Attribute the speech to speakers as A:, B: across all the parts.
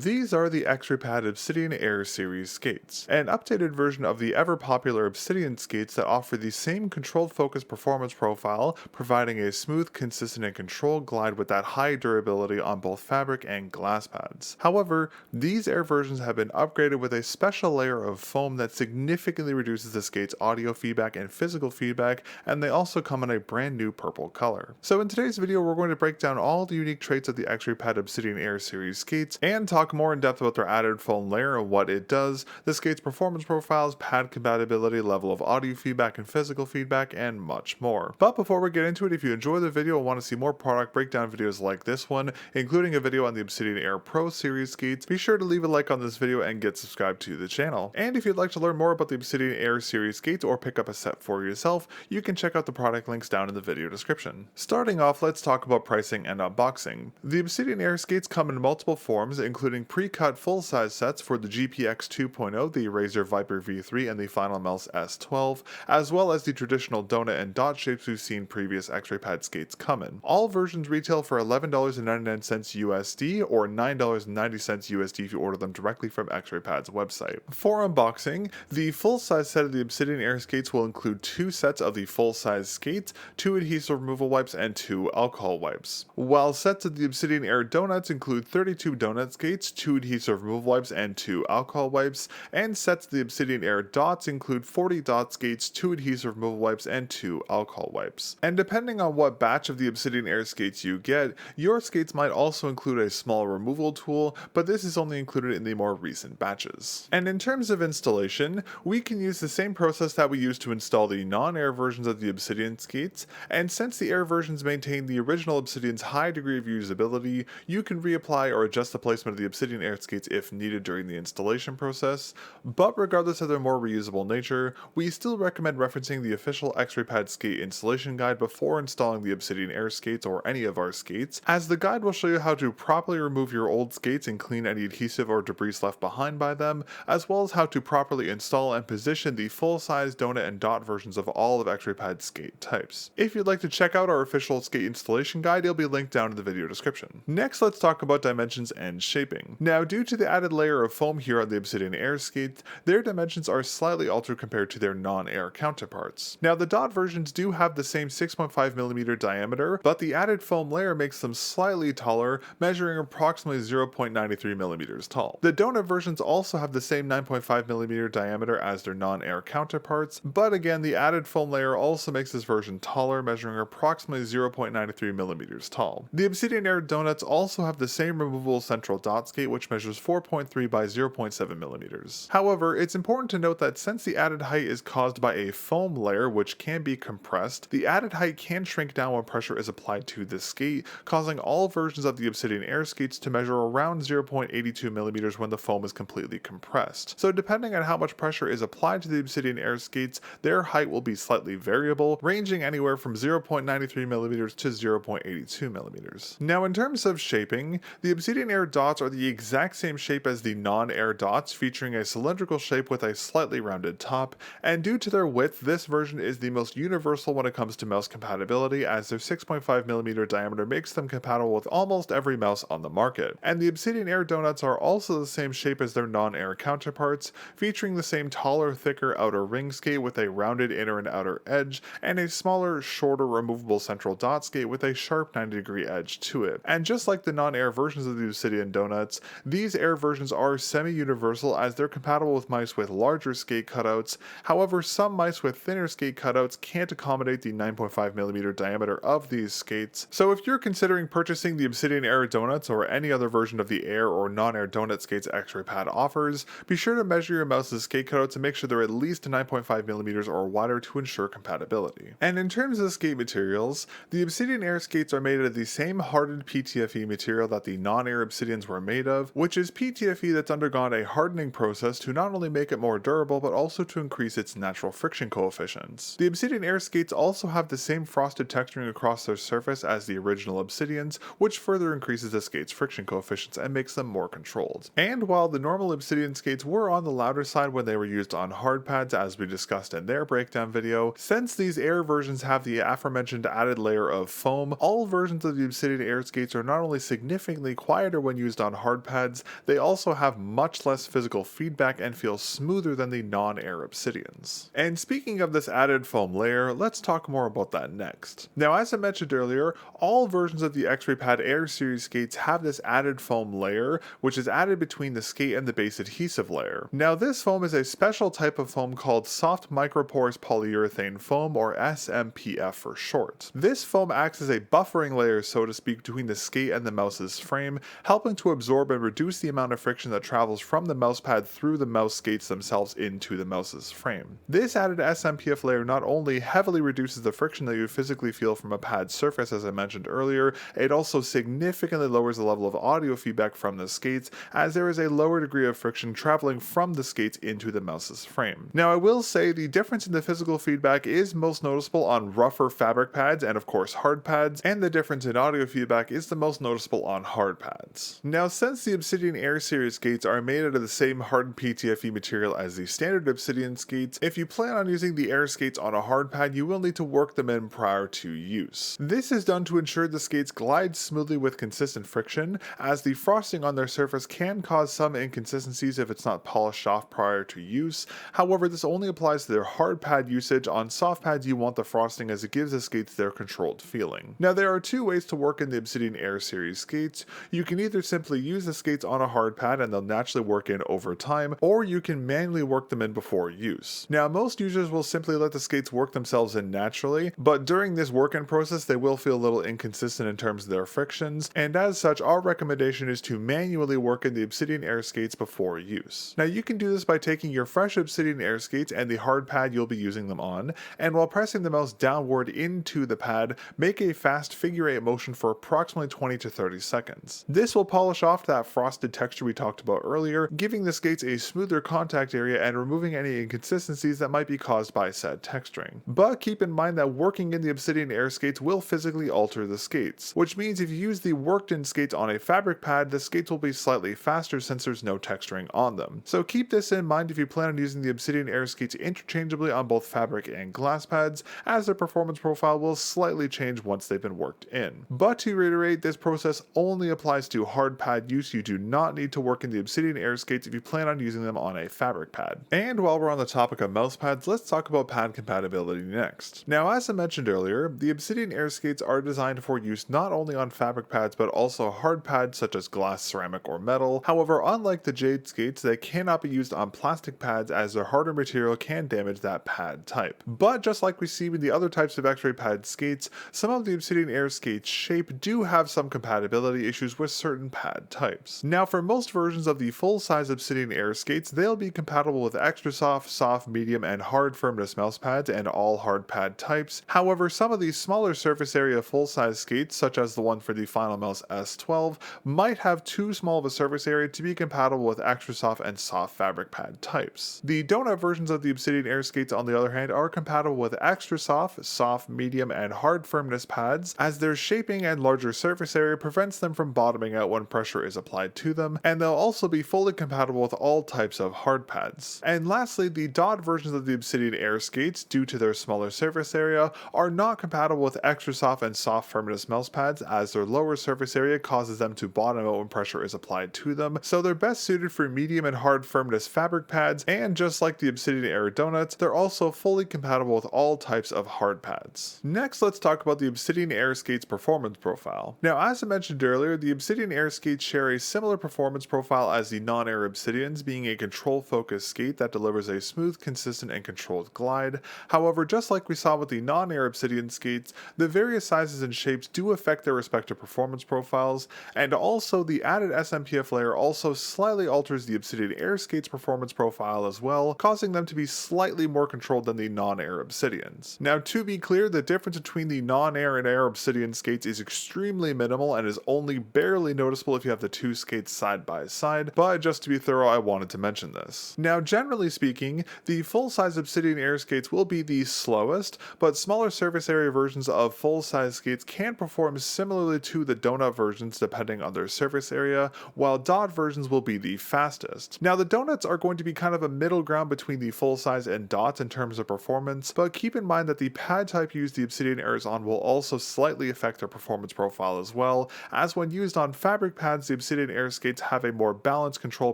A: These are the X-Raypad Obsidian Air Series skates, an updated version of the ever-popular Obsidian skates that offer the same controlled focus performance profile, providing a smooth, consistent, and controlled glide with that high durability on both fabric and glass pads. However, these air versions have been upgraded with a special layer of foam that significantly reduces the skate's audio feedback and physical feedback, and they also come in a brand new purple color. So in today's video, we're going to break down all the unique traits of the X-Raypad Obsidian Air Series skates, and talk more in depth about their added foam layer and what it does, the skate's performance profiles, pad compatibility, level of audio feedback and physical feedback, and much more. But before we get into it, if you enjoy the video and want to see more product breakdown videos like this one, including a video on the Obsidian Air Pro Series skates, be sure to leave a like on this video and get subscribed to the channel. And if you'd like to learn more about the Obsidian Air Series skates or pick up a set for yourself, you can check out the product links down in the video description. Starting off, let's talk about pricing and unboxing. The Obsidian Air skates come in multiple forms, including pre-cut full-size sets for the GPX 2.0, the Razor Viper V3, and the Final Mouse S12, as well as the traditional donut and dot shapes we've seen previous X-Raypad skates come in. All versions retail for $11.99 USD or $9.90 USD if you order them directly from X-Raypad's website. For unboxing, the full-size set of the Obsidian Air skates will include 2 sets of the full-size skates, 2 adhesive removal wipes, and 2 alcohol wipes. While sets of the Obsidian Air donuts include 32 donut skates, 2 adhesive removal wipes, and 2 alcohol wipes, and sets of the Obsidian Air dots include 40 dot skates, 2 adhesive removal wipes, and 2 alcohol wipes. And depending on what batch of the Obsidian Air skates you get, your skates might also include a small removal tool, but this is only included in the more recent batches. And in terms of installation, we can use the same process that we used to install the non-air versions of the Obsidian skates, and since the air versions maintain the original Obsidian's high degree of usability, you can reapply or adjust the placement of the Obsidian Air skates if needed during the installation process. But regardless of their more reusable nature, we still recommend referencing the official X-Raypad skate installation guide before installing the Obsidian Air skates or any of our skates, as the guide will show you how to properly remove your old skates and clean any adhesive or debris left behind by them, as well as how to properly install and position the full-size donut and dot versions of all of X-Raypad's skate types. If you'd like to check out our official skate installation guide, it'll be linked down in the video description. Next, let's talk about dimensions and shaping. Now, due to the added layer of foam here on the Obsidian Air skates, their dimensions are slightly altered compared to their non-air counterparts. Now, the dot versions do have the same 6.5mm diameter, but the added foam layer makes them slightly taller, measuring approximately 0.93mm tall. The donut versions also have the same 9.5mm diameter as their non-air counterparts, but again, the added foam layer also makes this version taller, measuring approximately 0.93mm tall. The Obsidian Air donuts also have the same removable central dot skate, which measures 4.3 by 0.7mm. However, it's important to note that since the added height is caused by a foam layer which can be compressed, the added height can shrink down when pressure is applied to the skate, causing all versions of the Obsidian Air skates to measure around 0.82mm when the foam is completely compressed. So depending on how much pressure is applied to the Obsidian Air skates, their height will be slightly variable, ranging anywhere from 0.93mm to 0.82mm. Now, in terms of shaping, the Obsidian Air dots are the exact same shape as the non-air dots, featuring a cylindrical shape with a slightly rounded top, and due to their width, this version is the most universal when it comes to mouse compatibility, as their 6.5mm diameter makes them compatible with almost every mouse on the market. And the Obsidian Air donuts are also the same shape as their non-air counterparts, featuring the same taller, thicker outer ring skate with a rounded inner and outer edge, and a smaller, shorter removable central dot skate with a sharp 90-degree edge to it. And just like the non-air versions of the Obsidian donuts, these air versions are semi-universal as they're compatible with mice with larger skate cutouts. However, some mice with thinner skate cutouts can't accommodate the 9.5mm diameter of these skates. So if you're considering purchasing the Obsidian Air donuts or any other version of the air or non-air donut skates X-Raypad offers, be sure to measure your mouse's skate cutouts and make sure they're at least 9.5mm or wider to ensure compatibility. And in terms of skate materials, the Obsidian Air skates are made of the same hardened PTFE material that the non-air Obsidians were made of, which is PTFE that's undergone a hardening process to not only make it more durable, but also to increase its natural friction coefficients. The Obsidian Air skates also have the same frosted texturing across their surface as the original Obsidians, which further increases the skate's friction coefficients and makes them more controlled. And while the normal Obsidian skates were on the louder side when they were used on hard pads, as we discussed in their breakdown video, since these air versions have the aforementioned added layer of foam, all versions of the Obsidian Air skates are not only significantly quieter when used on hard hard pads, they also have much less physical feedback and feel smoother than the non-air Obsidians. And speaking of this added foam layer, let's talk more about that next. Now, as I mentioned earlier, all versions of the X-Raypad Air series skates have this added foam layer, which is added between the skate and the base adhesive layer. Now, this foam is a special type of foam called soft microporous polyurethane foam, or SMPF for short. This foam acts as a buffering layer, so to speak, between the skate and the mouse's frame, helping to absorb and reduce the amount of friction that travels from the mousepad through the mouse skates themselves into the mouse's frame. This added SMPF layer not only heavily reduces the friction that you physically feel from a pad surface, as I mentioned earlier, it also significantly lowers the level of audio feedback from the skates, as there is a lower degree of friction traveling from the skates into the mouse's frame. Now, I will say the difference in the physical feedback is most noticeable on rougher fabric pads and of course hard pads, and the difference in audio feedback is the most noticeable on hard pads. Now, since the Obsidian Air series skates are made out of the same hardened PTFE material as the standard Obsidian skates, if you plan on using the air skates on a hard pad, you will need to work them in prior to use. This is done to ensure the skates glide smoothly with consistent friction, as the frosting on their surface can cause some inconsistencies if it's not polished off prior to use. However, this only applies to their hard pad usage. On soft pads, you want the frosting as it gives the skates their controlled feeling. Now, there are two ways to work in the Obsidian Air series skates. You can either simply use the skates on a hard pad and they'll naturally work in over time, or you can manually work them in before use. Now, most users will simply let the skates work themselves in naturally, but during this work-in process, they will feel a little inconsistent in terms of their frictions, and as such, our recommendation is to manually work in the Obsidian Air skates before use. Now, you can do this by taking your fresh Obsidian Air skates and the hard pad you'll be using them on, and while pressing the mouse downward into the pad, make a fast figure 8 motion for approximately 20 to 30 seconds. This will polish off that frosted texture we talked about earlier, giving the skates a smoother contact area and removing any inconsistencies that might be caused by said texturing. But keep in mind that working in the Obsidian Air skates will physically alter the skates, which means if you use the worked in skates on a fabric pad, the skates will be slightly faster since there's no texturing on them. So keep this in mind if you plan on using the Obsidian Air skates interchangeably on both fabric and glass pads, as their performance profile will slightly change once they've been worked in. But to reiterate, this process only applies to hard pad use. You do not need to work in the Obsidian Air skates if you plan on using them on a fabric pad. And while we're on the topic of mouse pads, let's talk about pad compatibility next. Now, as I mentioned earlier, the Obsidian Air skates are designed for use not only on fabric pads but also hard pads such as glass, ceramic, or metal. However, unlike the Jade skates, they cannot be used on plastic pads as their harder material can damage that pad type. But just like we see with the other types of X-Raypad skates, some of the Obsidian Air skates shape do have some compatibility issues with certain pad types. Now, for most versions of the full-size Obsidian Air skates, they'll be compatible with extra soft, soft, medium, and hard firmness mouse pads and all hard pad types. However, some of the smaller surface area full-size skates, such as the one for the Final Mouse S12, might have too small of a surface area to be compatible with extra soft and soft fabric pad types. The donut versions of the Obsidian Air skates, on the other hand, are compatible with extra soft, soft, medium, and hard firmness pads, as their shaping and larger surface area prevents them from bottoming out when pressure is applied to them, and they'll also be fully compatible with all types of hard pads. And lastly, the dot versions of the Obsidian Air skates, due to their smaller surface area, are not compatible with extra soft and soft firmness mouse pads, as their lower surface area causes them to bottom out when pressure is applied to them, so they're best suited for medium and hard firmness fabric pads, and just like the Obsidian Air donuts, they're also fully compatible with all types of hard pads. Next, let's talk about the Obsidian Air skates performance profile. Now, as I mentioned earlier, the Obsidian Air skates share a similar performance profile as the non-air Obsidians, being a control-focused skate that delivers a smooth, consistent, and controlled glide. However, just like we saw with the non-air Obsidian skates, the various sizes and shapes do affect their respective performance profiles, and also the added SMPF layer also slightly alters the Obsidian Air skates performance profile as well, causing them to be slightly more controlled than the non-air Obsidians. Now, to be clear, the difference between the non-air and air Obsidian skates is extremely minimal and is only barely noticeable if you have the two skates side by side, but just to be thorough, I wanted to mention this. Now, generally speaking, the full-size Obsidian Air skates will be the slowest, but smaller surface area versions of full-size skates can perform similarly to the donut versions depending on their surface area, while dot versions will be the fastest. Now, the donuts are going to be kind of a middle ground between the full-size and dots in terms of performance, but keep in mind that the pad type used the Obsidian Airs on will also slightly affect their performance profile as well, as when used on fabric pads, the Obsidian Air skates have a more balanced control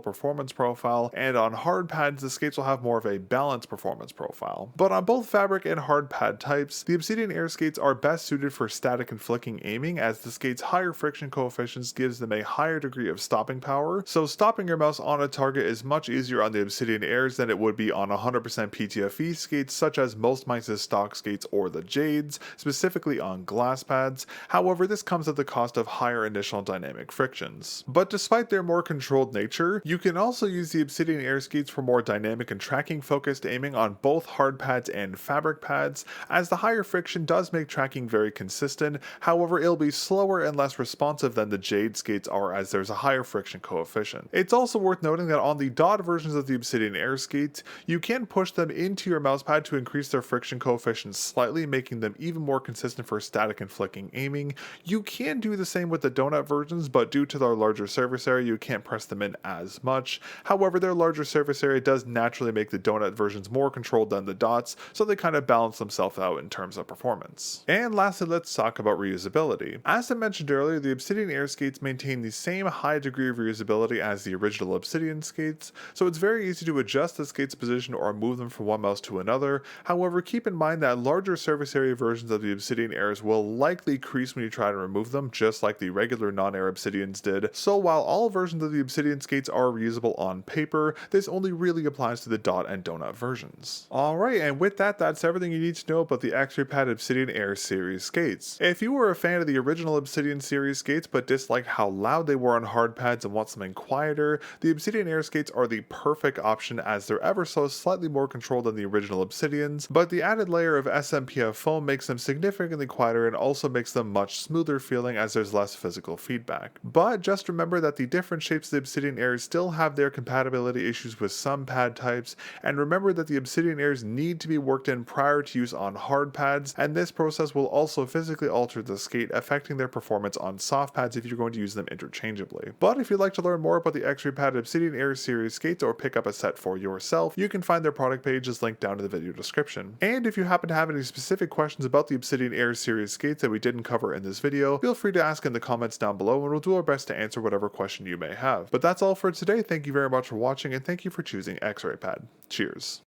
A: performance profile, and on hard pads the skates will have more of a balanced performance profile. But on both fabric and hard pad types, the Obsidian Air skates are best suited for static and flicking aiming, as the skates' higher friction coefficients gives them a higher degree of stopping power, so stopping your mouse on a target is much easier on the Obsidian Airs than it would be on 100% PTFE skates such as most Mice's stock skates or the Jades, specifically on glass pads. However, this comes at the cost of higher initial dynamic frictions. But despite their more controlled nature, you can also use the Obsidian Air skates for more dynamic and tracking focused aiming on both hard pads and fabric pads, as the higher friction does make tracking very consistent. However, it'll be slower and less responsive than the Jade skates are, as there's a higher friction coefficient. It's also worth noting that on the dot versions of the Obsidian Air skates, you can push them into your mousepad to increase their friction coefficients slightly, making them even more consistent for static and flicking aiming. You can do the same with the donut versions, but due to their larger surface area, you can't press them in as much. However, their larger surface area does naturally make the donut versions more controlled than the dots, so they kind of balance themselves out in terms of performance. And lastly, let's talk about reusability. As I mentioned earlier, the Obsidian Air skates maintain the same high degree of reusability as the original Obsidian skates, so it's very easy to adjust the skates' position or move them from one mouse to another. However, keep in mind that larger surface area versions of the Obsidian Airs will likely crease when you try to remove them, just like the regular non-air Obsidians did. So while all versions of the Obsidian skates are reusable on paper, this only really applies to the dot and donut versions. Alright, and with that, that's everything you need to know about the X-Raypad Obsidian Air series skates. If you were a fan of the original Obsidian series skates but dislike how loud they were on hard pads and want something quieter, the Obsidian Air skates are the perfect option, as they're ever so slightly more controlled than the original Obsidians, but the added layer of SMPF foam makes them significantly quieter and also makes them much smoother feeling, as there's less physical feedback. But just remember that the different shapes of the Obsidian Airs still have their compatibility issues with some pad types, and remember that the Obsidian Airs need to be worked in prior to use on hard pads, and this process will also physically alter the skate, affecting their performance on soft pads if you're going to use them interchangeably. But if you'd like to learn more about the X-Raypad Obsidian Air series skates or pick up a set for yourself, you can find their product pages linked down in the video description. And if you happen to have any specific questions about the Obsidian Air series skates that we didn't cover in this video, feel free to ask in the comments down below and we'll do our best to answer whatever question you may have. But that's all for today. Thank you very much for watching, and thank you for choosing X-Raypad. Cheers.